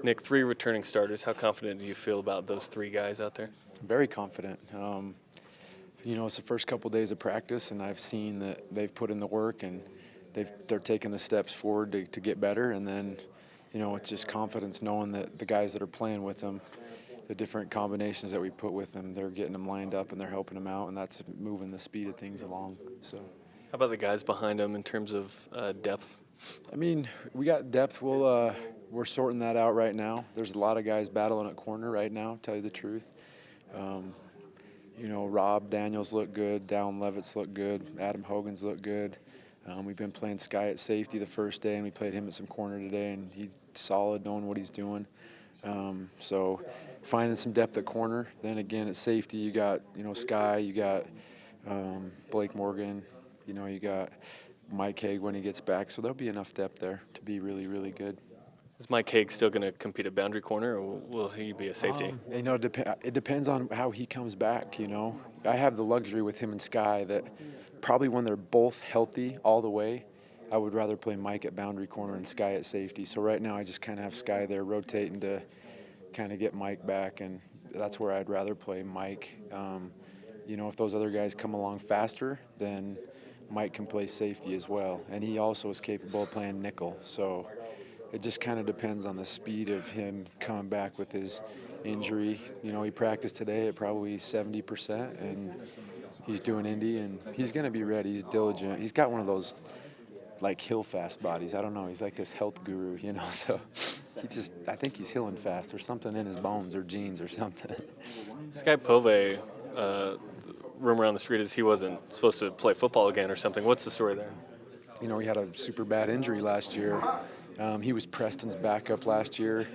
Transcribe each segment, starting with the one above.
Nick, 3 returning starters. How confident do you feel about those 3 guys out there? Very confident. It's the first couple days of practice, and I've seen that they've put in the work and they're taking the steps forward to get better. And then, it's just confidence knowing that the guys that are playing with them, the different combinations that we put with them, they're getting them lined up and they're helping them out, and that's moving the speed of things along. So, How about the guys behind them in terms of depth? We got depth. We're sorting that out right now. There's a lot of guys battling at corner right now, tell you the truth. Rob Daniels look good, Dallin Levitt's look good, Adam Hogan's look good. We've been playing Sky at safety the first day, and we played him at some corner today, and he's solid, knowing what he's doing. So finding some depth at corner. Then again, at safety, you got, Sky, you got Blake Morgan, you got Mike Haig when he gets back. So there'll be enough depth there to be really, really good. Is Mike Haig still going to compete at boundary corner, or will he be a safety? It depends on how he comes back, I have the luxury with him and Sky that probably when they're both healthy all the way, I would rather play Mike at boundary corner and Sky at safety. So right now I just kind of have Sky there rotating to kind of get Mike back, and that's where I'd rather play Mike. If those other guys come along faster, then Mike can play safety as well. And he also is capable of playing nickel. So it just kind of depends on the speed of him coming back with his injury. He practiced today at probably 70%, and he's doing Indy, and he's going to be ready. He's diligent. He's got one of those, like, hill fast bodies. I don't know. He's like this health guru, So I think he's healing fast. There's something in his bones or genes or something. Sky Pove, rumor around the street is he wasn't supposed to play football again or something. What's the story there? He had a super bad injury last year. He was Preston's backup last year,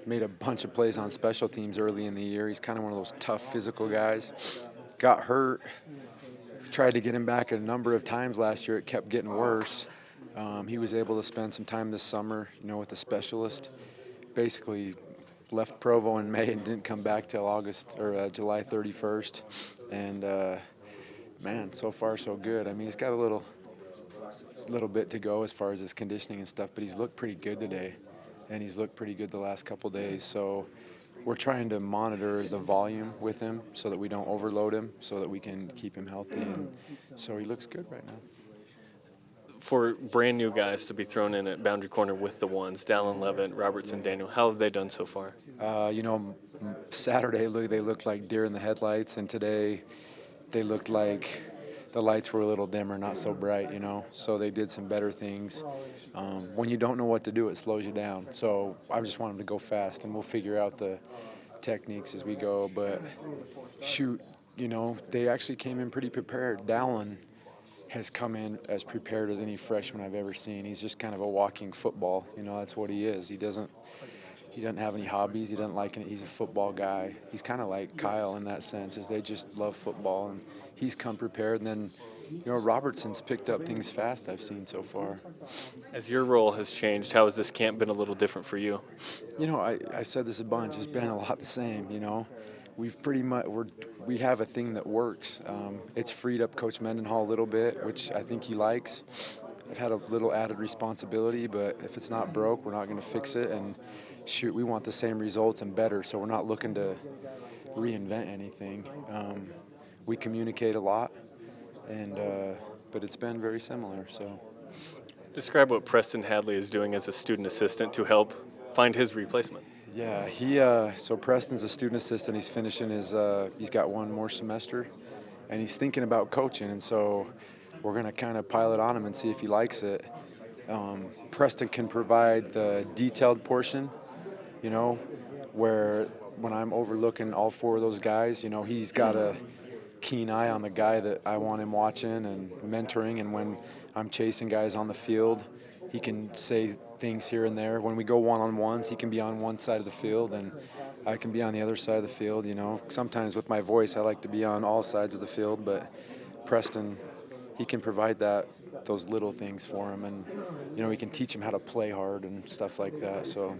made a bunch of plays on special teams early in the year. He's kind of one of those tough physical guys. Got hurt, tried to get him back a number of times last year. It kept getting worse. He was able to spend some time this summer, with a specialist. Basically left Provo in May and didn't come back till July 31st. And so far so good. He's got a little bit to go as far as his conditioning and stuff, but he's looked pretty good today, and he's looked pretty good the last couple days. So we're trying to monitor the volume with him so that we don't overload him, so that we can keep him healthy, and so he looks good right now. For brand new guys to be thrown in at boundary corner with the ones, Dallin Levitt, Robertson, Daniel, how have they done so far? Saturday they looked like deer in the headlights, and today they looked like the lights were a little dimmer, not so bright, So they did some better things. When you don't know what to do, it slows you down. So I just want them to go fast, and we'll figure out the techniques as we go. But they actually came in pretty prepared. Dallin has come in as prepared as any freshman I've ever seen. He's just kind of a walking football. That's what he is. He doesn't have any hobbies. He doesn't like it. He's a football guy. He's kind of like Kyle in that sense, is they just love football, and he's come prepared. And then, Robertson's picked up things fast, I've seen so far. As your role has changed, how has this camp been a little different for you? I said this a bunch. It's been a lot the same, We've pretty much we have a thing that works. It's freed up Coach Mendenhall a little bit, which I think he likes. I've had a little added responsibility, but if it's not broke, we're not going to fix it. And we want the same results and better, so we're not looking to reinvent anything. We communicate a lot, but it's been very similar. So, describe what Preston Hadley is doing as a student assistant to help find his replacement. Yeah, so Preston's a student assistant. He's finishing he's got one more semester, and he's thinking about coaching, and so we're going to kind of pile it on him and see if he likes it. Preston can provide the detailed portion, where when I'm overlooking all 4 of those guys, he's got a keen eye on the guy that I want him watching and mentoring, and when I'm chasing guys on the field, he can say things here and there. When we go one-on-ones, he can be on one side of the field, and I can be on the other side of the field. Sometimes with my voice, I like to be on all sides of the field, but Preston, he can provide those little things for him, and we can teach him how to play hard and stuff like that. So.